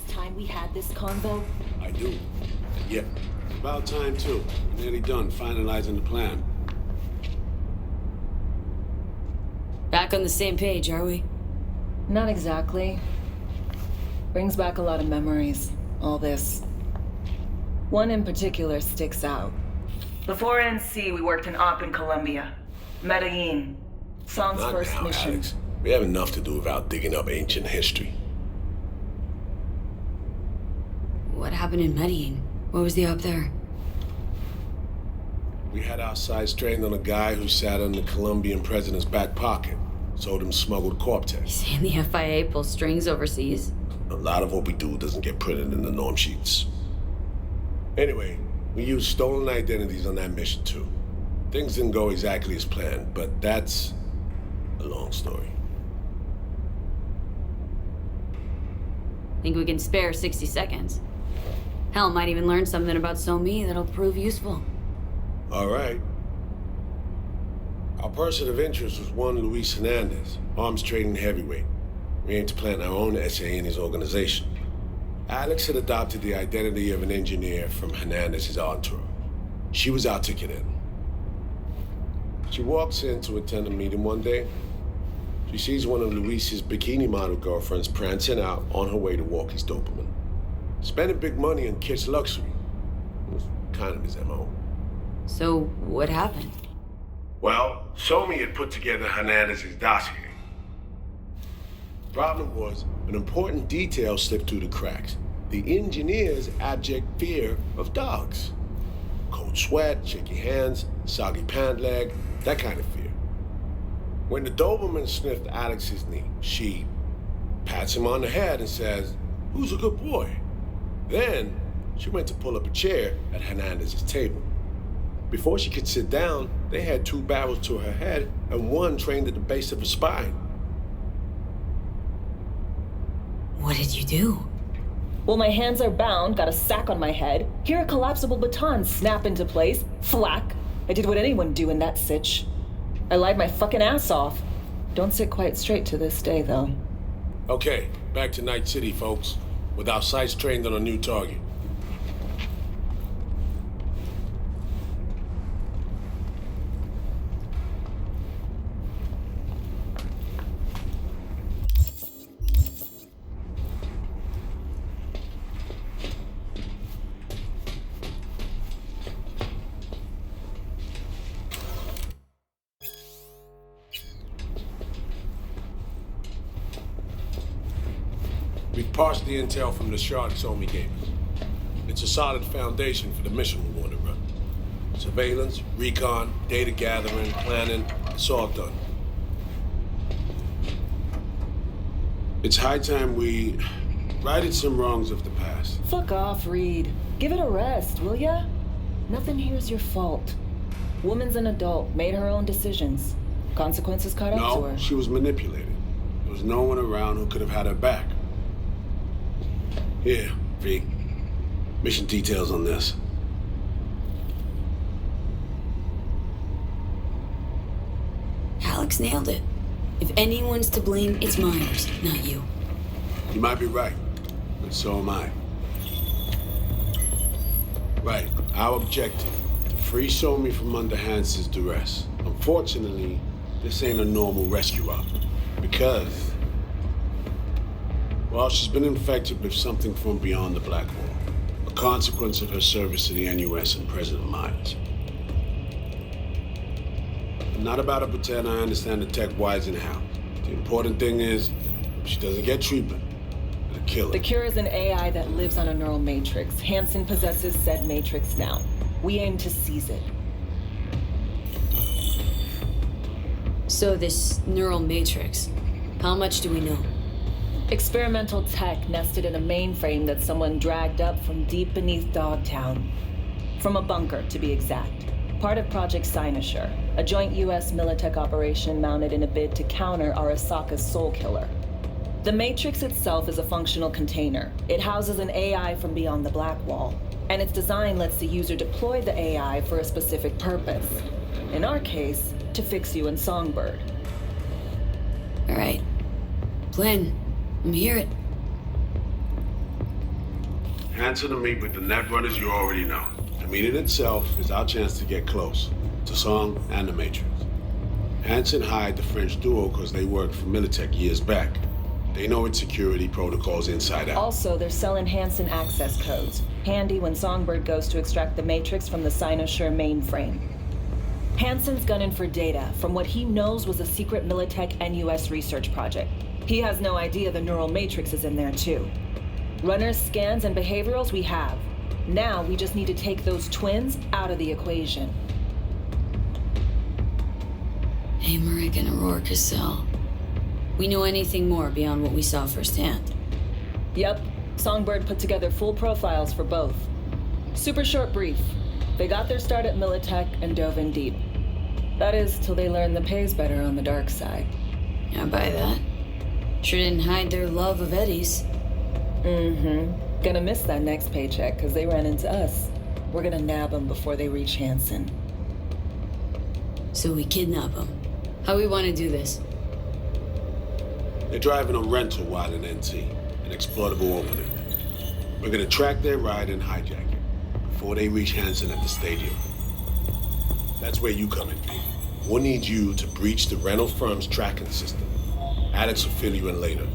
time we had this convo? I do. Yeah. About time, too. Nearly done finalizing the plan. Back on the same page, are we? Not exactly. Brings back a lot of memories, all this. One in particular sticks out. Before NC, we worked an op in Colombia. Medellin. Song's Not first now, mission. Alex. We have enough to do without digging up ancient history. What happened in Medellin? What was the up there? We had our sights trained on a guy who sat in the Colombian president's back pocket. Sold him smuggled corp tests. Saying the FIA pulls strings overseas. A lot of what we do doesn't get printed in the norm sheets. Anyway, we used stolen identities on that mission too. Things didn't go exactly as planned, but that's a long story. Think we can spare 60 seconds. Hell, might even learn something about SoMe that'll prove useful. All right. Our person of interest was one Luis Hernandez, arms trading heavyweight. We aim to plant our own SA in his organization. Alex had adopted the identity of an engineer from Hernandez's entourage. She was our ticket in. She walks in to attend a meeting one day. She sees one of Luis's bikini model girlfriends prancing out on her way to walk his dopamine. Spending big money on kids' luxury. It was kind of his MO. So, what happened? Well, SoMe had put together Hernandez's dossier. Problem was, an important detail slipped through the cracks. The engineer's abject fear of dogs. Cold sweat, shaky hands, soggy pant leg, that kind of fear. When the Doberman sniffed Alex's knee, she pats him on the head and says, "Who's a good boy?" Then, she went to pull up a chair at Hernandez's table. Before she could sit down, they had two barrels to her head and one trained at the base of her spine. What did you do? Well, my hands are bound, got a sack on my head. Here a collapsible baton snap into place. Thwack. I did what anyone do in that sitch. I lied my fucking ass off. Don't sit quite straight to this day, though. Okay, back to Night City, folks. With our sights trained on a new target. We've parsed the intel from the shard SoMe gave us. It's a solid foundation for the mission we want to run. Surveillance, recon, data gathering, planning, it's all done. It's high time we righted some wrongs of the past. Fuck off, Reed. Give it a rest, will ya? Nothing here's your fault. Woman's an adult, made her own decisions. Consequences caught up to No, her. she was manipulated. There was no one around who could have had her back. Here, V. Mission details on this. Alex nailed it. If anyone's to blame, it's Myers, not you. You might be right, but so am I. Right, our objective, to free SoMe from under Hans's duress. Unfortunately, this ain't a normal rescue op, because, well, she's been infected with something from beyond the Black Wall, a consequence of her service to the NUS and President Myers. I'm not about to pretend I understand the tech whys and how. The important thing is, if she doesn't get treatment, it'll kill her. The cure is an AI that lives on a neural matrix. Hansen possesses said matrix now. We aim to seize it. So this neural matrix, how much do we know? Experimental tech nested in a mainframe that someone dragged up from deep beneath Dogtown. From a bunker, to be exact. Part of Project Cynosure, a joint US Militech operation mounted in a bid to counter Arasaka's soul killer. The Matrix itself is a functional container. It houses an AI from beyond the Black Wall, and its design lets the user deploy the AI for a specific purpose. In our case, to fix you in Songbird. All right. Plan. Let me hear it. Hanson to meet with the net runners you already know. The meeting itself is our chance to get close to Song and the Matrix. Hanson hired the French duo because they worked for Militech years back. They know its security protocols inside out. Also, they're selling Hanson access codes. Handy when Songbird goes to extract the Matrix from the Cynosure mainframe. Hanson's gunning for data from what he knows was a secret Militech and US research project. He has no idea the neural matrix is in there too. Runners, scans, and behaviorals we have. Now we just need to take those twins out of the equation. Emmerich and Aurora Cassell. We know anything more beyond what we saw firsthand? Yep. Songbird put together full profiles for both. Super short brief. They got their start at Militech and dove in deep. That is, till they learned the pay's better on the dark side. I buy that. Sure didn't hide their love of Eddie's. Mm-hmm. Gonna miss that next paycheck, because they ran into us. We're gonna nab them before they reach Hanson. So we kidnap them. How we want to do this? They're driving a rental while in NT, an exploitable opening. We're gonna track their ride and hijack it before they reach Hanson at the stadium. That's where you come in, Pete. We'll need you to breach the rental firm's tracking system. Alex will fill you in later.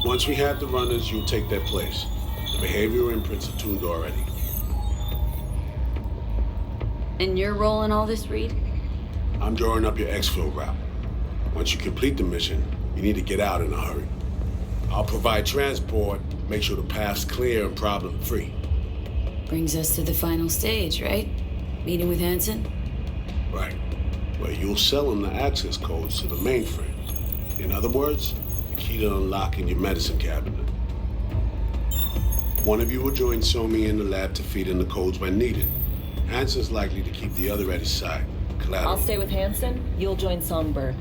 Once we have the runners, you'll take their place. The behavioral imprints are tuned already. And your role in all this, Reed? I'm drawing up your exfil route. Once you complete the mission, you need to get out in a hurry. I'll provide transport, make sure the path's clear and problem-free. Brings us to the final stage, right? Meeting with Hanson? Right. Where you'll sell them the access codes to the mainframe. In other words, the key to unlocking your medicine cabinet. One of you will join Somi in the lab to feed in the codes when needed. Hanson's likely to keep the other at his side. Collateral. I'll stay with Hanson, you'll join Songbird.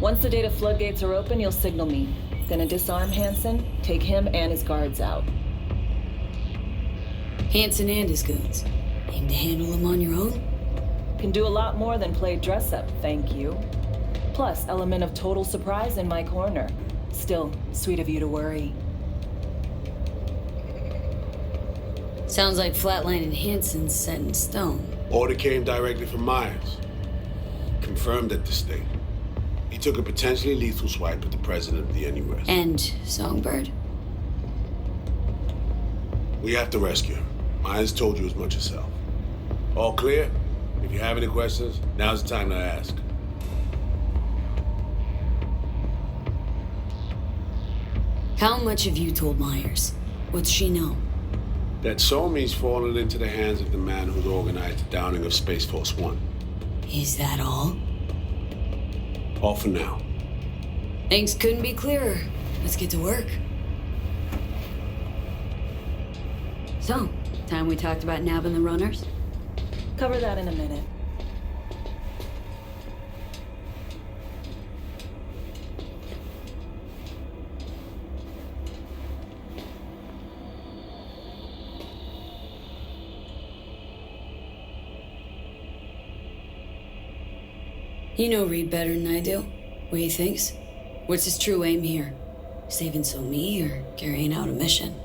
Once the data floodgates are open, you'll signal me. Gonna disarm Hanson, take him and his guards out. Hanson and his goons. Aim to handle them on your own? Can do a lot more than play dress-up, thank you. Plus, element of total surprise in my corner. Still, sweet of you to worry. Sounds like Flatline and Hanson's set in stone. Order came directly from Myers. Confirmed at the state. He took a potentially lethal swipe at the president of the NUS. And Songbird? We have to rescue him. Myers told you as much yourself. All clear? If you have any questions, now's the time to ask. How much have you told Myers? What's she know? That Somi's fallen into the hands of the man who's organized the downing of Space Force One. Is that all? All for now. Things couldn't be clearer. Let's get to work. So, time we talked about nabbing the runners? Cover that in a minute. You know Reed better than I do. What he thinks? What's his true aim here? Saving Somi or carrying out a mission?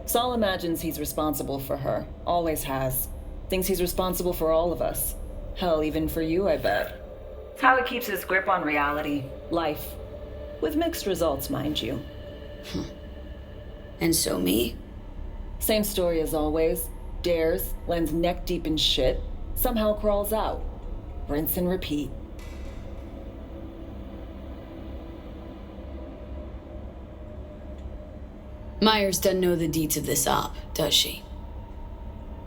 Saul imagines he's responsible for her. Always has. Thinks he's responsible for all of us. Hell, even for you, I bet. It's how he keeps his grip on reality. Life. With mixed results, mind you. And Somi? Same story as always. Dares, lands neck deep in shit, somehow crawls out. Rinse and repeat. Myers doesn't know the deets of this op, does she?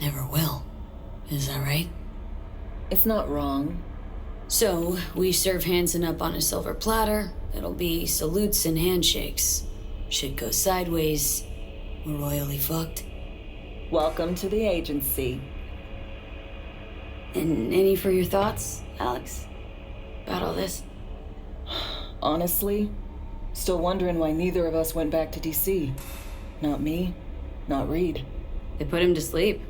Never will. Is that right? It's not wrong. So, we serve Hanson up on a silver platter. It'll be salutes and handshakes. Shit goes sideways. We're royally fucked. Welcome to the agency. And any for your thoughts, Alex? About all this? Honestly, still wondering why neither of us went back to DC. Not me, not Reed. They put him to sleep.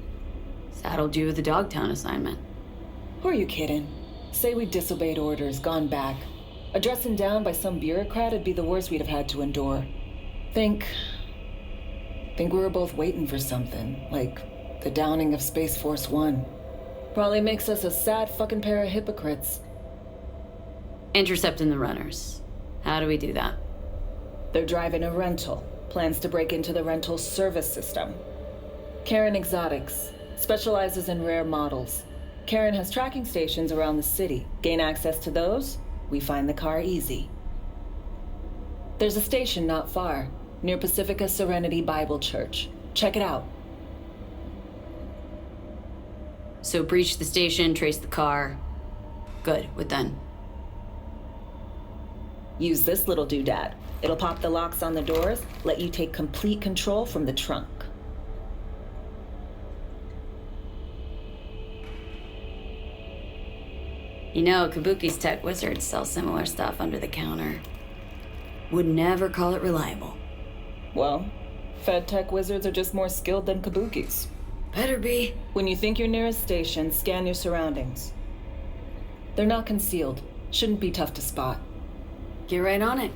Saddled you with the Dogtown assignment. Who are you kidding? Say we disobeyed orders, gone back. A dressing down by some bureaucrat would be the worst we'd have had to endure. Think Think we were both waiting for something, like the downing of Space Force One. Probably makes us a sad fucking pair of hypocrites. Intercepting the runners. How do we do that? They're driving a rental. Plans to break into the rental service system. Karen Exotics specializes in rare models. Karen has tracking stations around the city. Gain access to those, we find the car easy. There's a station not far, near Pacifica Serenity Bible Church. Check it out. So breach the station, trace the car. Good, what then? Use this little doodad. It'll pop the locks on the doors, let you take complete control from the trunk. You know, Kabuki's tech wizards sell similar stuff under the counter. Would never call it reliable. Well, Fed tech wizards are just more skilled than Kabukis. Better be. When you think you're near a station, scan your surroundings. They're not concealed. Shouldn't be tough to spot. Get right on it.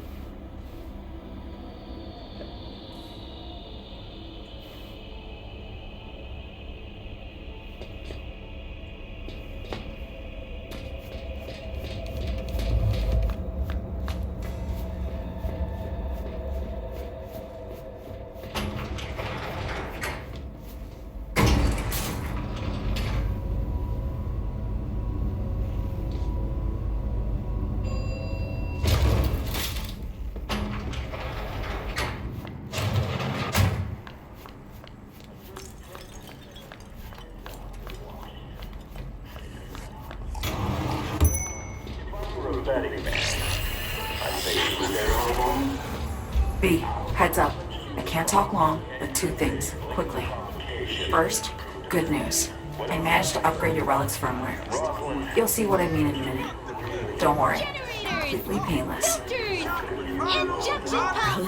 B, heads up. I can't talk long, but two things, quickly. First, good news. I managed to upgrade your relic's firmware. You'll see what I mean in a minute. Don't worry. Completely painless. Relic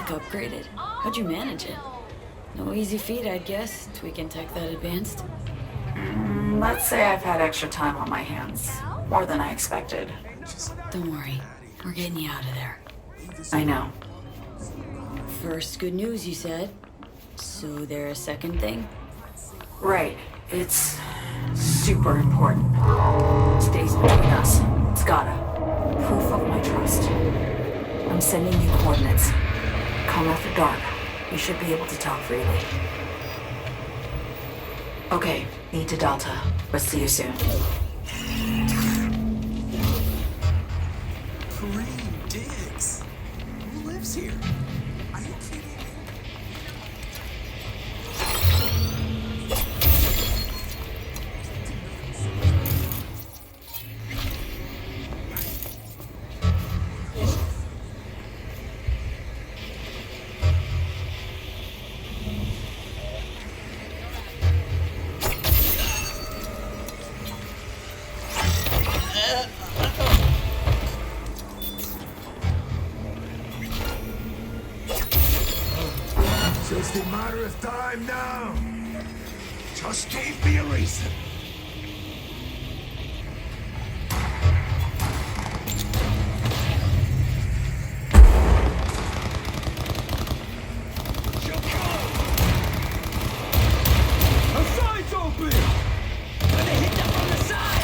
upgraded. How'd you manage it? No easy feat, I'd guess, tweaking tech that advanced. Let's say I've had extra time on my hands. More than I expected. Don't worry. We're getting you out of there. I know. First good news, you said. So there a second thing? Right. It's super important. Stays between us. It's gotta. Proof of my trust. I'm sending you coordinates. Come after dark. You should be able to talk freely. Okay, need to Delta. But see you soon. Kareem Diggs. Who lives here? Are you kidding me? Just a matter of time now. Just gave me a reason. Our side's open! Gonna hit them from the side!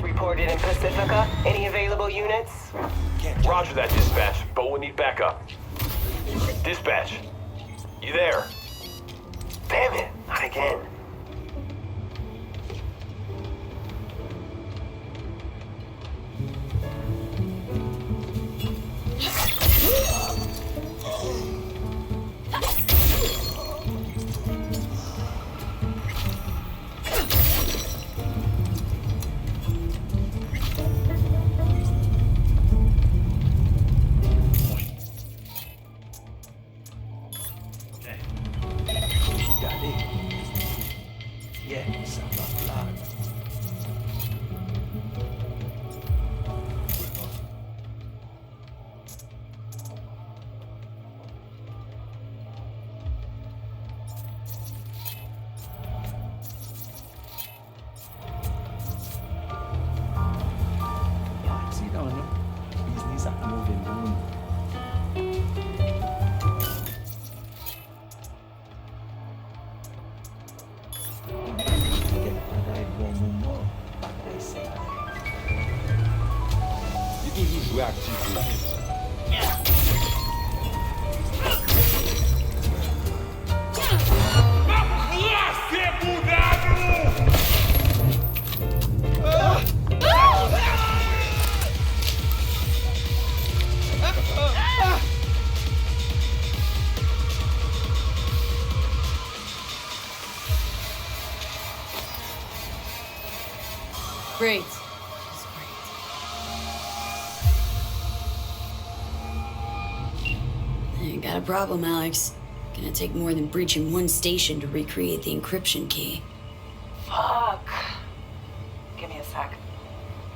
Reported in Pacifica. Any available units? Roger that, dispatch, but we'll need backup. Dispatch, you there? Damn it, not again. Great. You got a problem, Alex. Gonna take more than breaching one station to recreate the encryption key. Fuck. Give me a sec.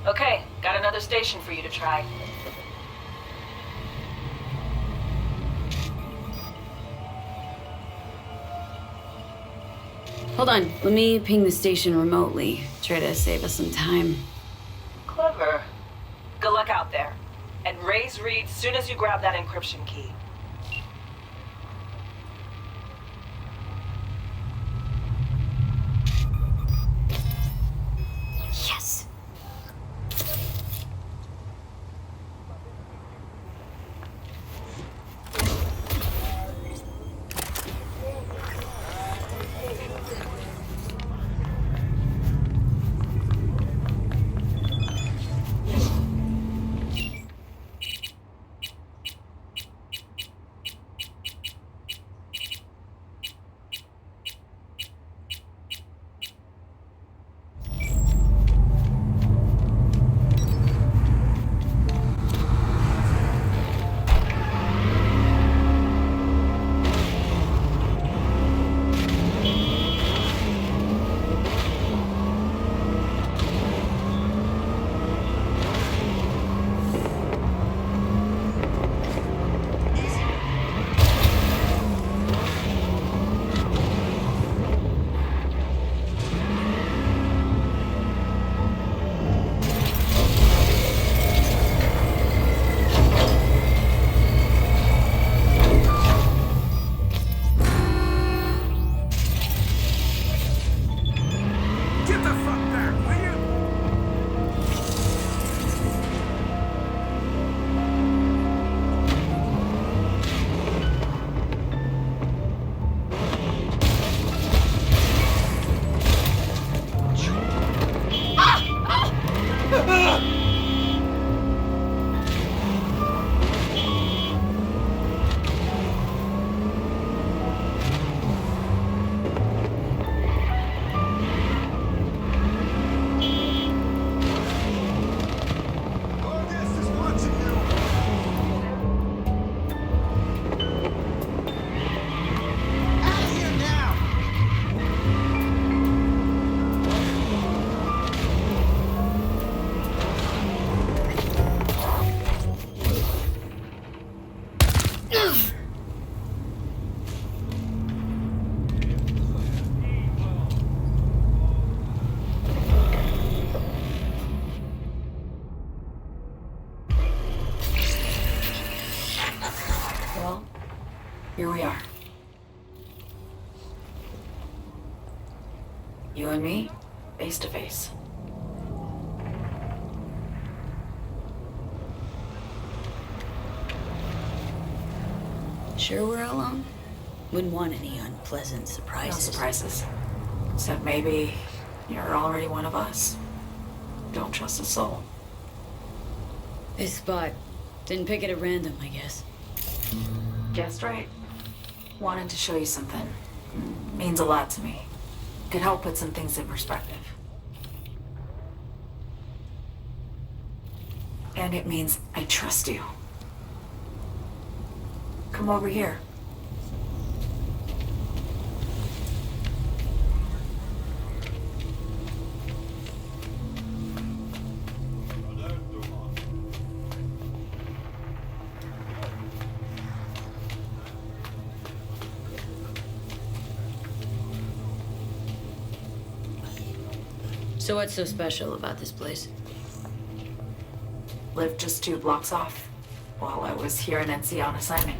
Okay, got another station for you to try. Hold on, let me ping the station remotely. Try to save us some time. Clever. Good luck out there. And raise Reed soon as you grab that encryption key. Yes! Well, here we are. You and me, face to face. Sure we're alone? Wouldn't want any unpleasant surprises. No surprises. Except maybe you're already one of us. Don't trust a soul. This spot. Didn't pick it at random, I guess. Guessed right. Wanted to show you something. Means a lot to me. Could help put some things in perspective. And it means I trust you. Come over here. So what's so special about this place? Lived just 2 blocks off while I was here in NC on assignment.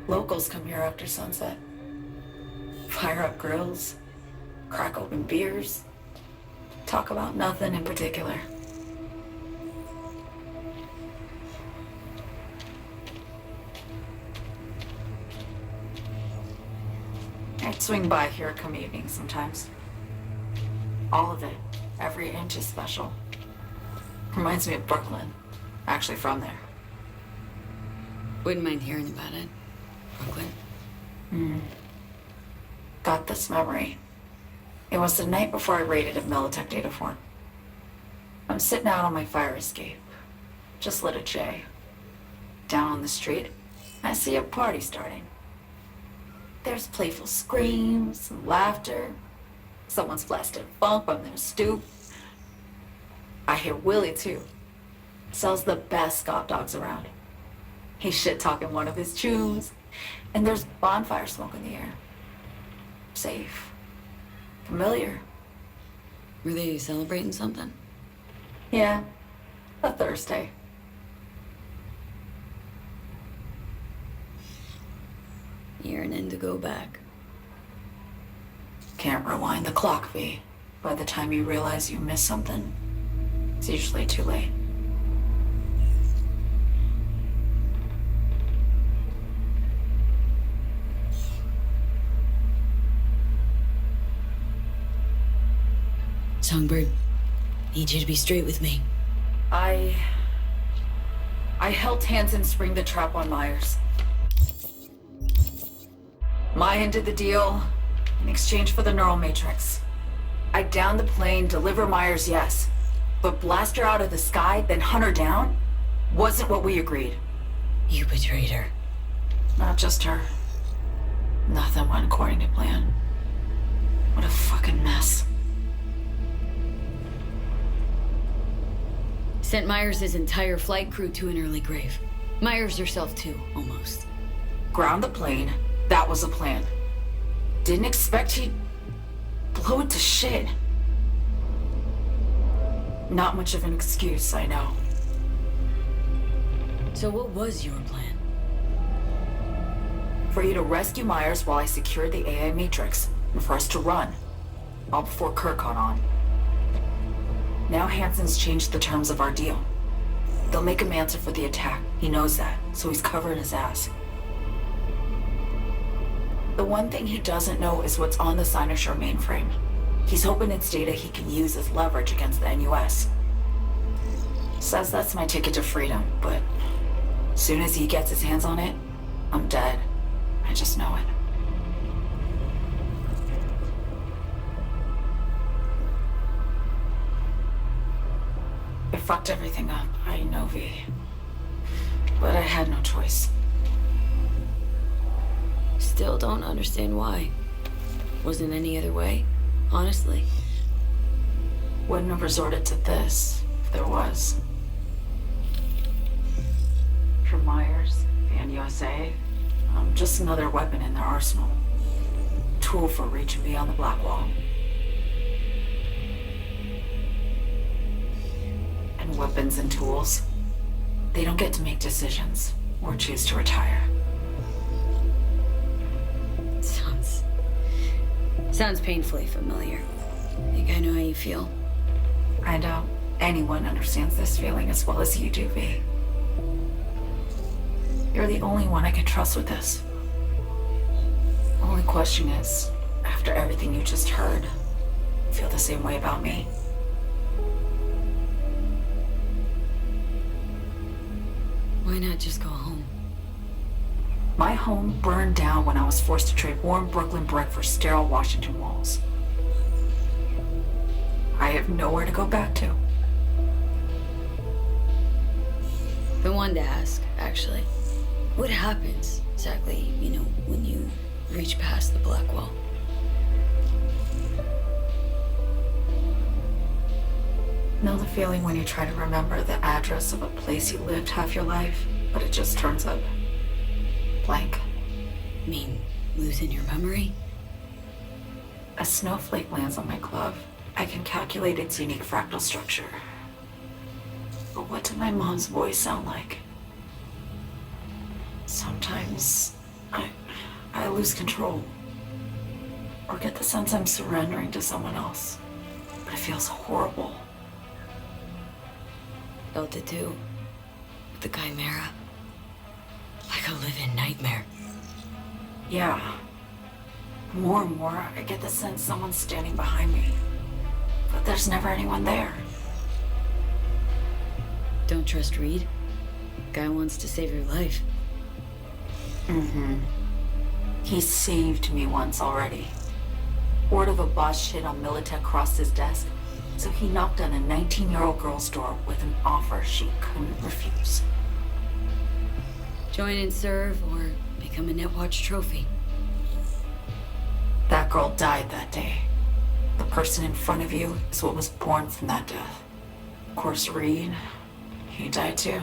Locals come here after sunset. Fire up grills, crack open beers, talk about nothing in particular. I'd swing by here come evening sometimes. All of it, every inch is special. Reminds me of Brooklyn. Actually from there. Wouldn't mind hearing about it. Brooklyn. Got this memory. It was the night before I raided at Militech Dataform. I'm sitting out on my fire escape. Just lit a J. Down on the street, I see a party starting. There's playful screams and laughter. Someone's blasting funk from their stoop. I hear Willie too. Sells the best Scott dogs around. He's shit-talking one of his tunes. And there's bonfire smoke in the air. Safe. Familiar. Were they celebrating something? Yeah. A Thursday. Yearning to go back. Can't rewind the clock, V. By the time you realize you missed something, it's usually too late. Songbird, need you to be straight with me. I helped Hansen spring the trap on Myers. Maya did the deal in exchange for the neural matrix. I downed the plane, deliver Myers, yes. But blast her out of the sky, then hunt her down? Wasn't what we agreed. You betrayed her. Not just her. Nothing went according to plan. What a fucking mess. Sent Myers' entire flight crew to an early grave. Myers yourself too, almost. Ground the plane. That was the plan. Didn't expect he'd blow it to shit. Not much of an excuse, I know. So what was your plan? For you to rescue Myers while I secured the AI Matrix, and for us to run. All before Kirk caught on. Now Hansen's changed the terms of our deal. They'll make him answer for the attack. He knows that, so he's covering his ass. The one thing he doesn't know is what's on the Cynosure mainframe. He's hoping it's data he can use as leverage against the NUS. Says that's my ticket to freedom, but as soon as he gets his hands on it, I'm dead. I just know it. I fucked everything up, I know, V. But I had no choice. Still don't understand why. Wasn't any other way, honestly. Wouldn't have resorted to this if there was. For Myers and USA, I'm just another weapon in their arsenal. Tool for reaching beyond the black wall. And weapons and tools, they don't get to make decisions or choose to retire. Sounds painfully familiar. I think I know how you feel. I doubt anyone understands this feeling as well as you do, V. You're the only one I can trust with this. Only question is, after everything you just heard, you feel the same way about me? Why not just go home? My home burned down when I was forced to trade warm Brooklyn brick for sterile Washington walls. I have nowhere to go back to. Been wanting to ask, actually. What happens exactly, when you reach past the black wall? Know the feeling when you try to remember the address of a place you lived half your life, but it just turns up blank? Mean losing your memory? A snowflake lands on my glove. I can calculate its unique fractal structure. But what did my mom's voice sound like? Sometimes I lose control. Or get the sense I'm surrendering to someone else. But it feels horrible. Felt it too. With the chimera. Like a living nightmare. Yeah. More and more, I get the sense someone's standing behind me. But there's never anyone there. Don't trust Reed? Guy wants to save your life. Mm-hmm. He saved me once already. Word of a boss shit on Militech crossed his desk, so he knocked on a 19-year-old girl's door with an offer she couldn't refuse. Join and serve, or become a Netwatch trophy. That girl died that day. The person in front of you is what was born from that death. Of course, Reed, he died too.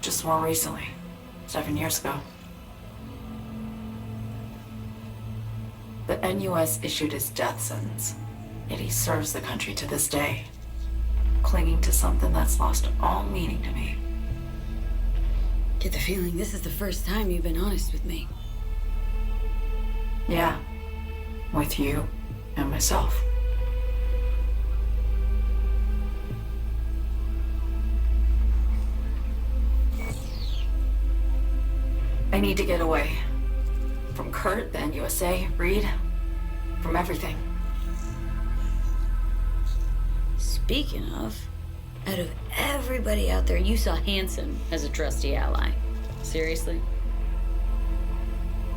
Just more recently. 7 years ago. The NUS issued his death sentence, yet he serves the country to this day, clinging to something that's lost all meaning to me. Get the feeling this is the first time you've been honest with me. Yeah, with you and myself. I need to get away. From Kurt, the NUSA, Reed, from everything. Speaking of, out of everybody out there, you saw Hansen as a trusty ally. Seriously?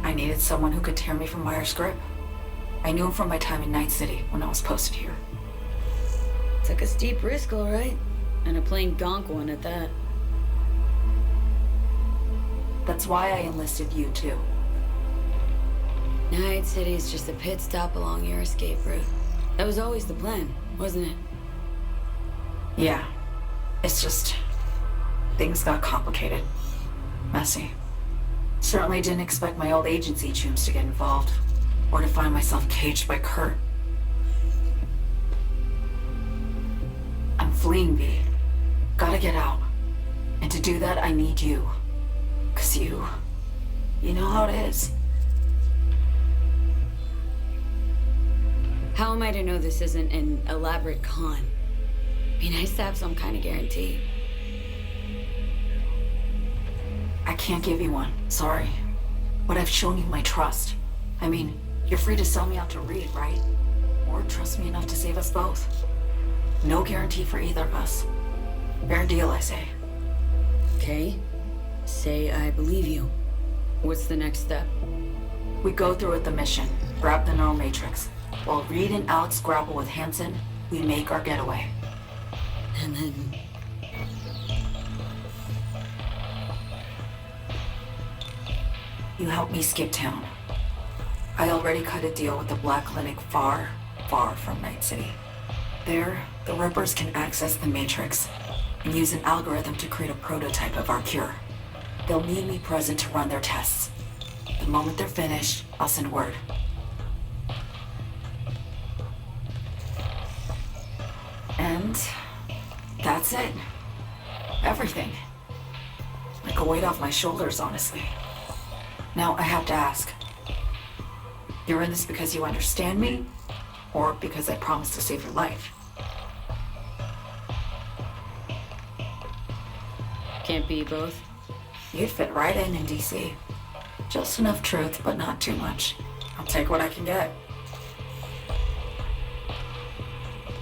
I needed someone who could tear me from Myers' grip. I knew him from my time in Night City when I was posted here. Took a steep risk, all right. And a plain gonk one at that. That's why I enlisted you, too. Night City's just a pit stop along your escape route. That was always the plan, wasn't it? Yeah. It's just... things got complicated. Messy. Certainly didn't expect my old agency chooms to get involved. Or to find myself caged by Kurt. I'm fleeing, V. Gotta get out. And to do that, I need you. 'Cause you know how it is. How am I to know this isn't an elaborate con? Be nice to have some kind of guarantee. I can't give you one, sorry. But I've shown you my trust. I mean, you're free to sell me out to Reed, right? Or trust me enough to save us both. No guarantee for either of us. Fair deal, I say. Okay. Say I believe you. What's the next step? We go through with the mission, grab the neural matrix. While Reed and Alex grapple with Hansen, we make our getaway. And then... you help me skip town. I already cut a deal with the Black Clinic far, far from Night City. There, the Rippers can access the Matrix and use an algorithm to create a prototype of our cure. They'll need me present to run their tests. The moment they're finished, I'll send word. And that's it. Everything. Like a weight off my shoulders, honestly. Now I have to ask. You're in this because you understand me? Or because I promised to save your life? Can't be both. You'd fit right in DC. Just enough truth, but not too much. I'll take what I can get.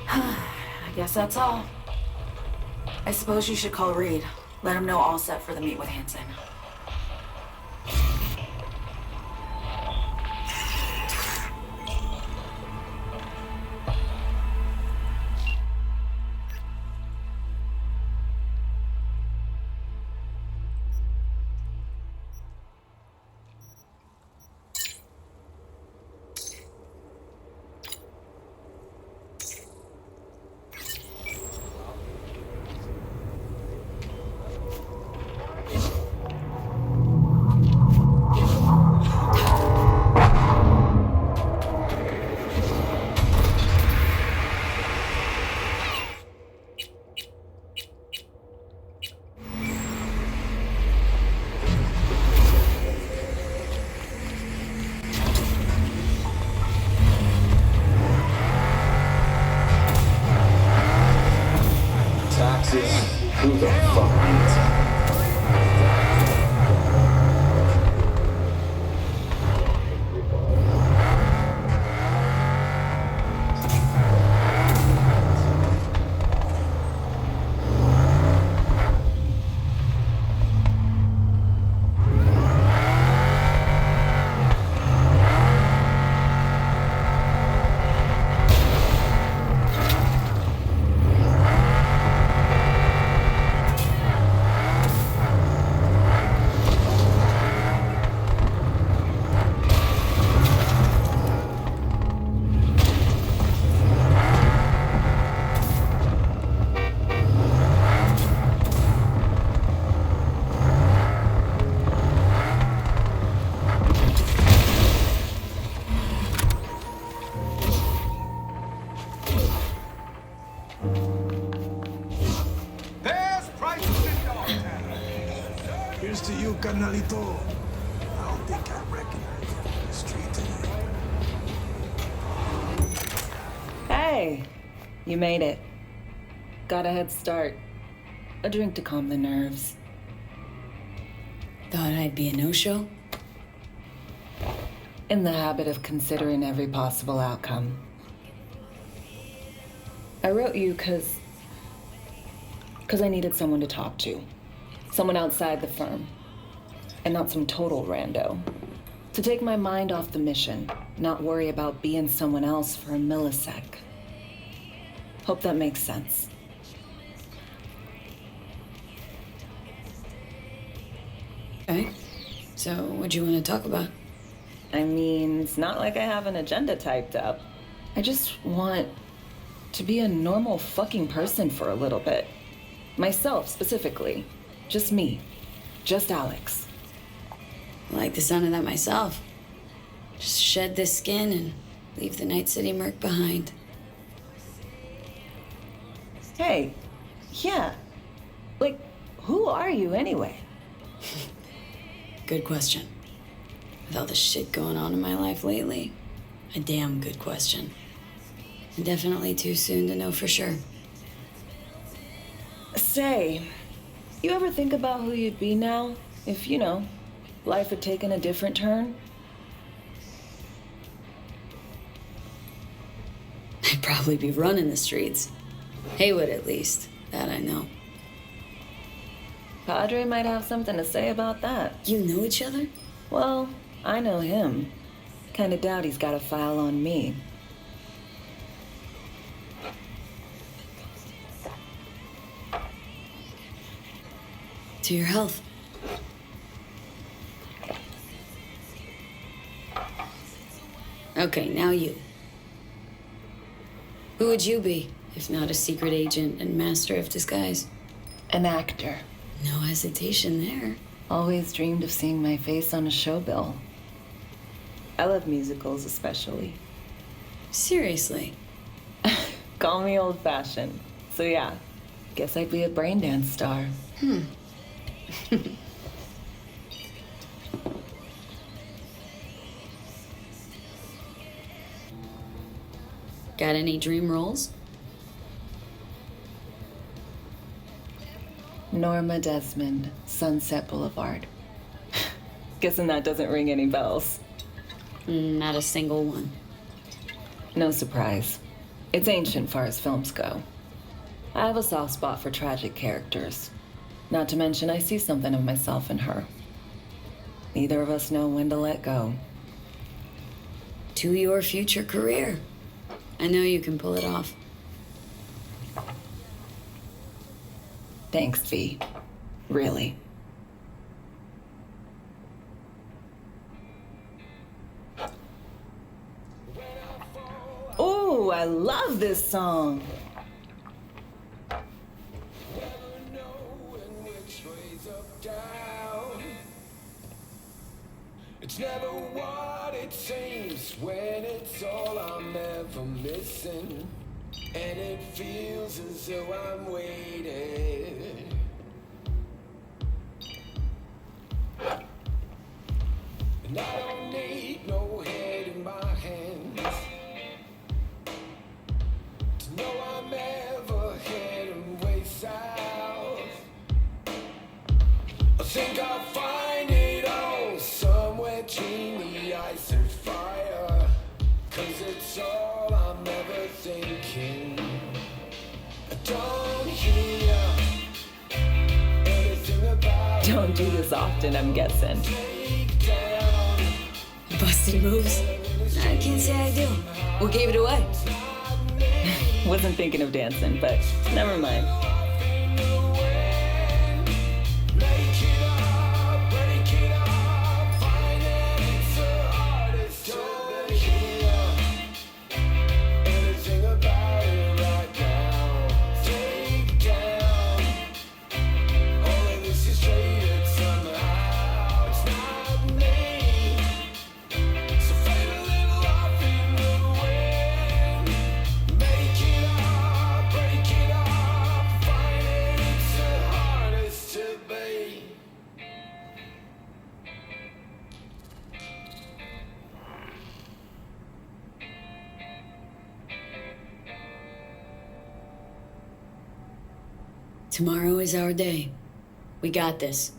I guess that's all. I suppose you should call Reed. Let him know all set for the meet with Hansen. Who the fuck needs it? Here's to you, carnalito. I don't think I recognize you on the street today. Hey, you made it. Got a head start. A drink to calm the nerves. Thought I'd be a no-show? In the habit of considering every possible outcome. I wrote you because I needed someone to talk to. Someone outside the firm. And not some total rando. To take my mind off the mission, not worry about being someone else for a millisec. Hope that makes sense. Okay. So, what do you want to talk about? I mean, it's not like I have an agenda typed up. I just want to be a normal fucking person for a little bit. Myself, specifically. Just me. Just Alex. I like the sound of that myself. Just shed this skin and leave the Night City murk behind. Hey, yeah. Like, who are you anyway? Good question. With all the shit going on in my life lately, a damn good question. And definitely too soon to know for sure. Say, you ever think about who you'd be now if, life had taken a different turn? I'd probably be running the streets. Haywood, at least. That I know. Padre might have something to say about that. You know each other? Well, I know him. Kinda doubt he's got a file on me. To your health. Okay, now you. Who would you be if not a secret agent and master of disguise. An actor. No hesitation there. Always dreamed of seeing my face on a show bill. I love musicals especially. Seriously. Call me old-fashioned. So yeah, guess I'd be a brain dance star. Got any dream roles? Norma Desmond, Sunset Boulevard. Guessing that doesn't ring any bells. Not a single one. No surprise. It's ancient far as films go. I have a soft spot for tragic characters. Not to mention I see something of myself in her. Neither of us know when to let go. To your future career. I know you can pull it off. Thanks, V. Really. Oh, I love this song. It's never what it seems when it's all I'm ever missing. And it feels as though I'm waiting. And I don't need no head in my hands to know I'm ever heading way south. I think I'll find it all somewhere between the ice and fire. 'Cause it's all I'm ever thinking. I don't hear anything about. Don't do this often, I'm guessing. Busted moves? I can't say I do. What gave it away? Wasn't thinking of dancing, but never mind. Tomorrow is our day. We got this.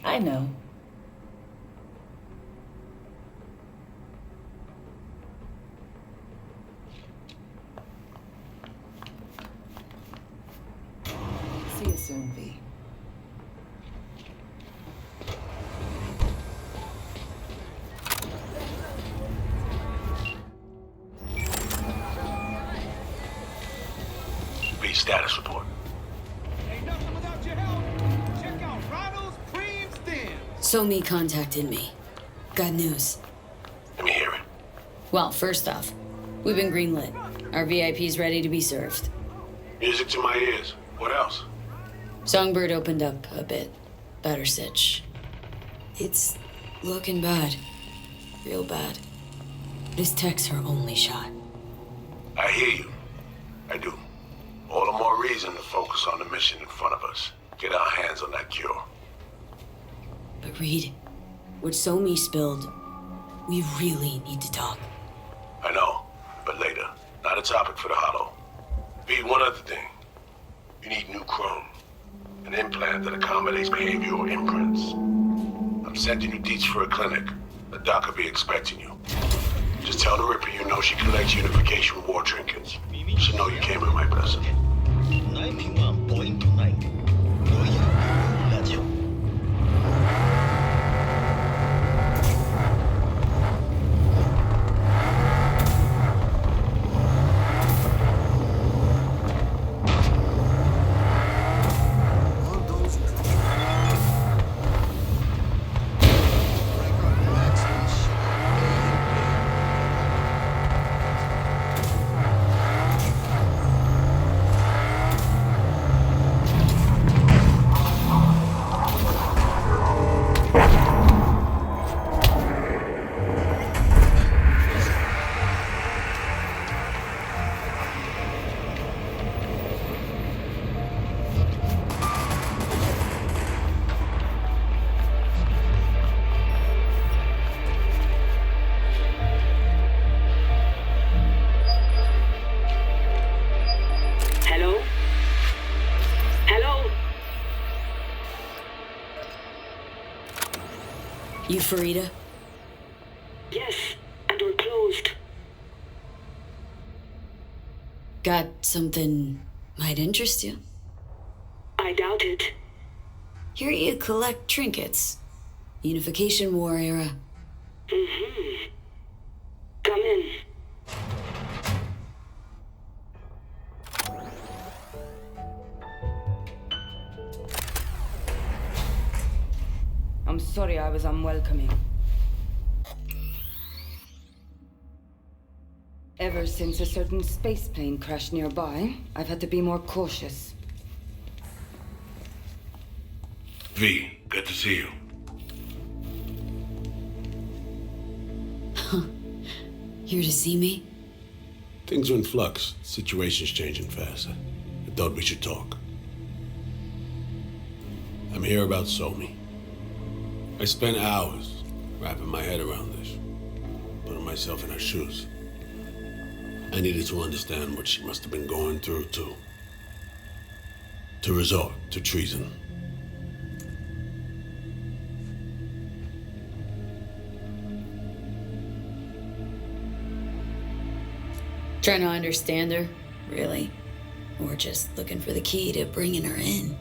I know. See you soon, V. V, status report. Somi contacted me. Got news. Let me hear it. Well, first off, we've been greenlit. Our VIP's ready to be served. Music to my ears. What else? Songbird opened up a bit. Better sitch. It's looking bad. Real bad. This tech's her only shot. I hear you. I do. All the more reason to focus on the mission in front of us. Get our hands on that cure. But Reed, what Somi spilled, we really need to talk. I know, but later. Not a topic for the Hollow. V, one other thing. You need new chrome. An implant that accommodates behavioral imprints. I'm sending you deets for a clinic. The doc will be expecting you. Just tell the Ripper you know she collects unification war trinkets. She know you came with my blessing. 91.9 Royal Radio. You Farida? Yes, and we're closed. Got something might interest you? I doubt it. Here you collect trinkets. Unification War era. Mm-hmm. Come in. I'm sorry I was unwelcoming. Ever since a certain space plane crashed nearby, I've had to be more cautious. V, good to see you. Here to see me? Things are in flux. Situation's changing fast. I thought we should talk. I'm here about Somi. I spent hours wrapping my head around this, putting myself in her shoes. I needed to understand what she must have been going through, too. To resort to treason. Trying to understand her, really? Or just looking for the key to bringing her in?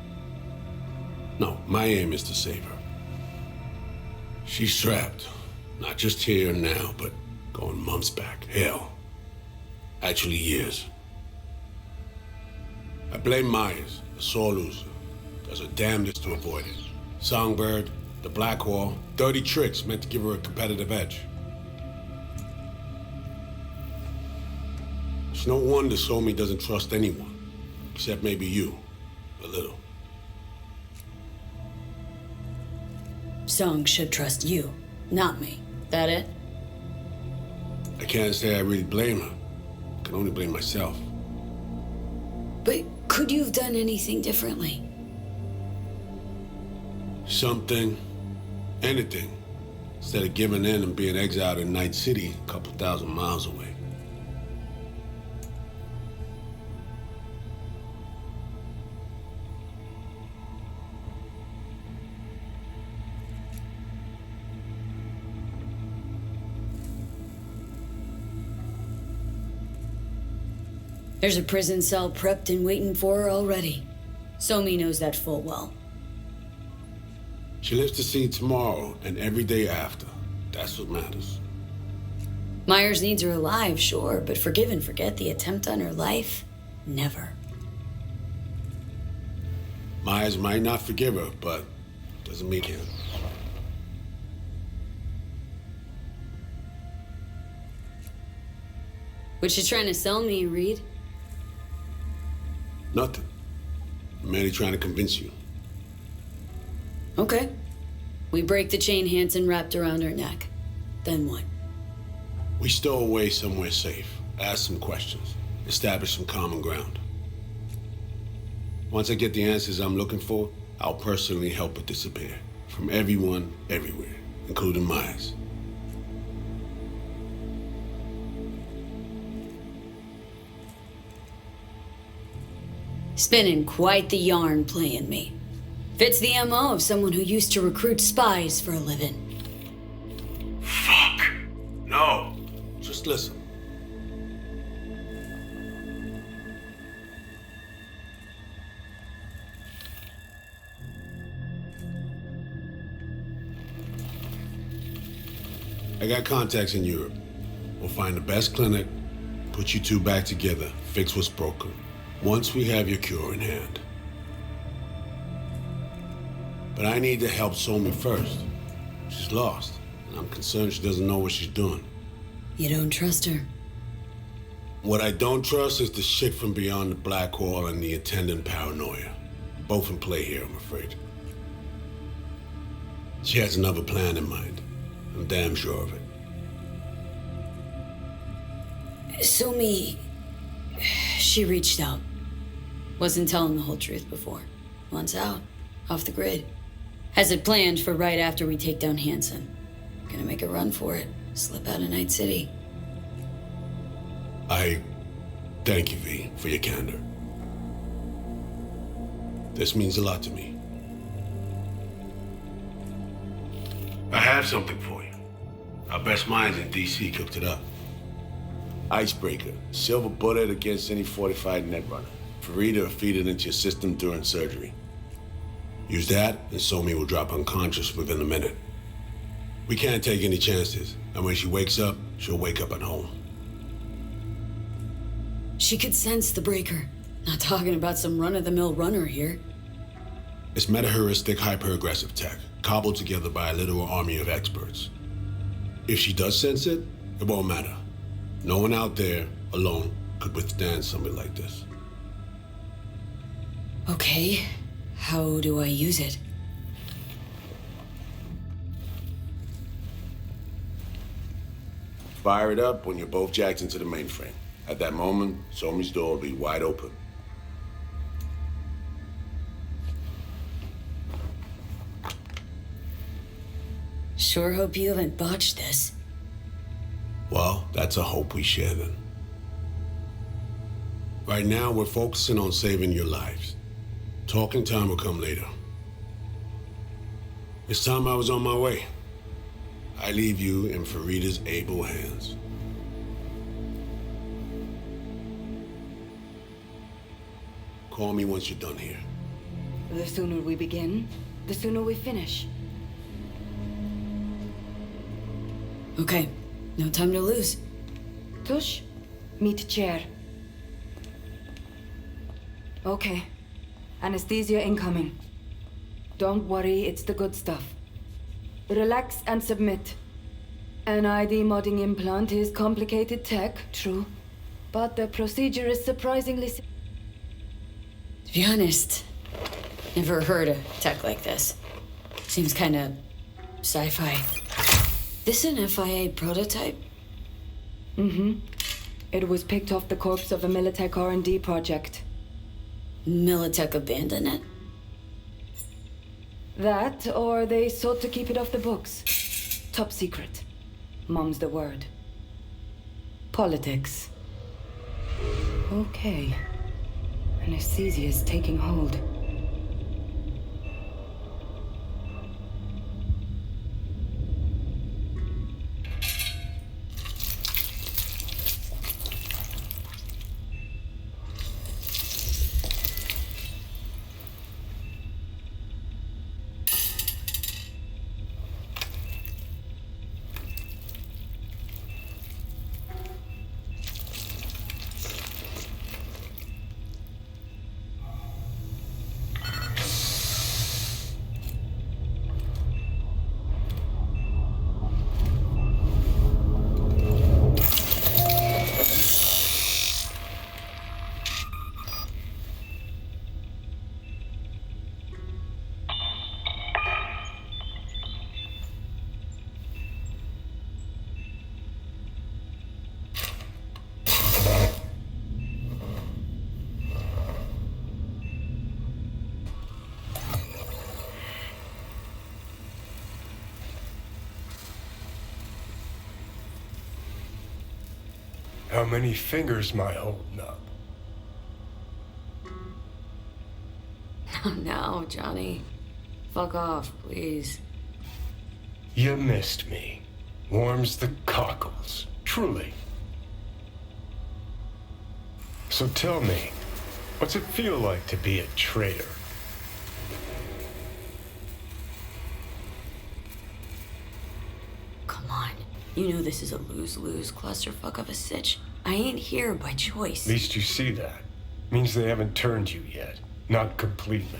No, my aim is to save her. She's trapped, not just here and now, but going months back. Hell. Actually, years. I blame Myers, the sore loser. Does her damnedest to avoid it. Songbird, the Black Wall, dirty tricks meant to give her a competitive edge. It's no wonder Somi doesn't trust anyone, except maybe you, a little. Song should trust you, not me. That it? I can't say I really blame her. I can only blame myself. But could you have done anything differently? Something. Anything. Instead of giving in and being exiled in Night City, a couple thousand miles away. There's a prison cell prepped and waiting for her already. Somi knows that full well. She lives to see tomorrow and every day after. That's what matters. Myers needs her alive, sure, but forgive and forget the attempt on her life? Never. Myers might not forgive her, but doesn't mean him. What you trying to sell me, Reed? Nothing. I'm merely trying to convince you. Okay. We break the chain Hansen wrapped around her neck. Then what? We stow away somewhere safe, ask some questions, establish some common ground. Once I get the answers I'm looking for, I'll personally help her disappear. From everyone, everywhere, including Myers. Spinning quite the yarn playing me. Fits the MO of someone who used to recruit spies for a living. Fuck! No! Just listen. I got contacts in Europe. We'll find the best clinic, put you two back together, fix what's broken. Once we have your cure in hand. But I need to help Somi first. She's lost, and I'm concerned she doesn't know what she's doing. You don't trust her? What I don't trust is the shit from beyond the Black Wall and the attendant paranoia. Both in play here, I'm afraid. She has another plan in mind. I'm damn sure of it. Somi... She reached out. Wasn't telling the whole truth before. Wants out. Off the grid. Has it planned for right after we take down Hansen. Gonna make a run for it. Slip out of Night City. I thank you, V, for your candor. This means a lot to me. I have something for you. Our best minds in DC cooked it up. Icebreaker, silver bullet against any fortified netrunner. Farida will feed it into your system during surgery. Use that, and Somi will drop unconscious within a minute. We can't take any chances, and when she wakes up, she'll wake up at home. She could sense the breaker. Not talking about some run-of-the-mill runner here. It's meta-heuristic, hyper-aggressive tech, cobbled together by a literal army of experts. If she does sense it, it won't matter. No one out there, alone, could withstand something like this. Okay, how do I use it? Fire it up when you're both jacked into the mainframe. At that moment, Somi's door will be wide open. Sure hope you haven't botched this. Well, that's a hope we share then. Right now, we're focusing on saving your lives. Talking time will come later. It's time I was on my way. I leave you in Farida's able hands. Call me once you're done here. The sooner we begin, the sooner we finish. Okay, no time to lose. Tush, meet chair. Okay, anesthesia incoming. Don't worry, it's the good stuff. Relax and submit. An ID modding implant is complicated tech, true. But the procedure is surprisingly simple. To be honest, never heard of tech like this. Seems kinda sci-fi. This an FIA prototype? Mm-hmm. It was picked off the corpse of a Militech R&D project. Militech abandoned it? That, or they sought to keep it off the books. Top secret. Mom's the word. Politics. Okay. Anesthesia is taking hold. How many fingers am I holding up? No, Johnny. Fuck off, please. You missed me. Warms the cockles, truly. So tell me, what's it feel like to be a traitor? Come on. You know this is a lose-lose clusterfuck of a sitch. I ain't here by choice. At least you see that. Means they haven't turned you yet. Not completely.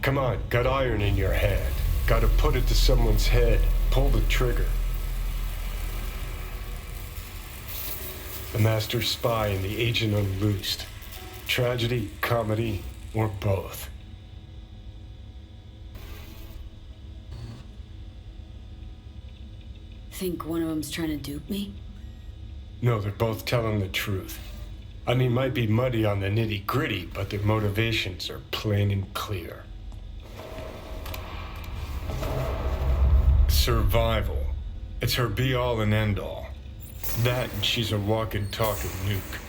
Come on, got iron in your hand. Gotta put it to someone's head. Pull the trigger. The master spy and the agent unloosed. Tragedy, comedy, or both. Think one of them's trying to dupe me? No, they're both telling the truth. I mean, might be muddy on the nitty-gritty, but their motivations are plain and clear. Survival. It's her be-all and end-all. That and she's a walking, talking nuke.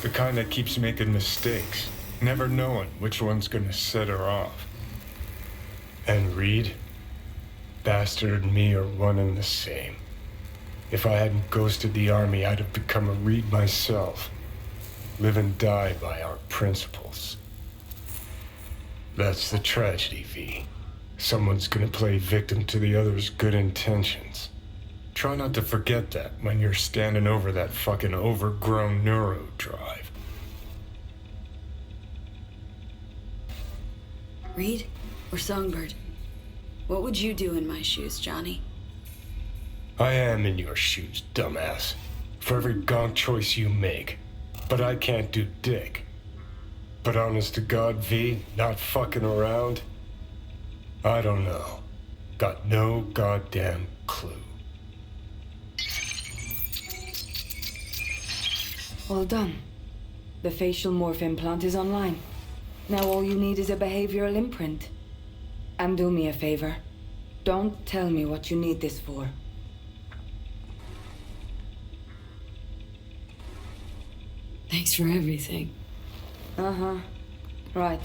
The kind that keeps making mistakes, never knowing which one's gonna set her off. And Reed? Bastard and me are one and the same. If I hadn't ghosted the army, I'd have become a Reed myself. Live and die by our principles. That's the tragedy, V. Someone's gonna play victim to the other's good intentions. Try not to forget that when you're standing over that fucking overgrown neuro drive. Reed or Songbird? What would you do in my shoes, Johnny? I am in your shoes, dumbass. For every gonk choice you make. But I can't do dick. But honest to God, V, not fucking around? I don't know. Got no goddamn clue. All done. The facial morph implant is online. Now all you need is a behavioral imprint. And do me a favor. Don't tell me what you need this for. Thanks for everything. Uh-huh. Right.